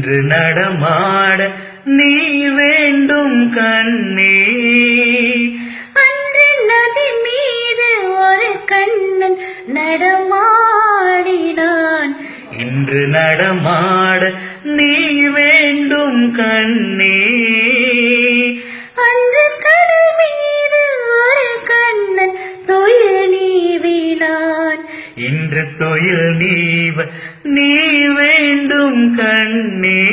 இன்று நடமாட நீ வேண்டும் கண்ணே. அன்று நதி மீது ஒரு கண்ணன் நடமாடினான். இன்று நடமாட நீ வேண்டும் கண்ணே. அன்று கடல் மீது ஒரு கண்ணன் துயில் நீவினான். இன்று துயில் நீவ நீ வேண்டும் கண்ணே.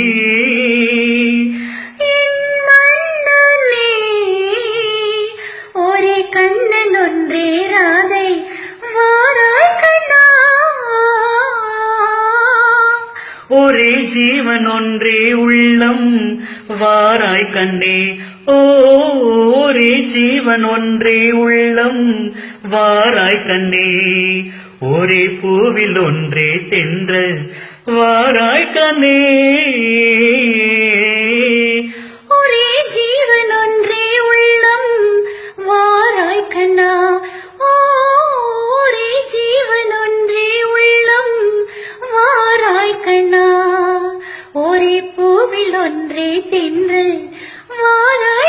என் மன்னனே, ஒரே கண்ணன் ஒன்றே ராதை வாராய் கண்ணா. ஒரே ஜீவன் ஒன்றே உள்ளம் வாராய் கண்ணே. ஒரே ஜீவன் ஒன்றே உள்ளம் வாராய் கண்ணே. ஒரே பூவில் ஒன்றே தென்றல் வாராய் கண்ணே. ஒரே ஜீவன் ஒன்றே உள்ளம் வாராய் கண்ணா. ஒரே ஜீவன் ஒன்றே உள்ளம் வாராய் கண்ணா. ஒரே பூவில் ஒன்றே தென்றல் வாராய்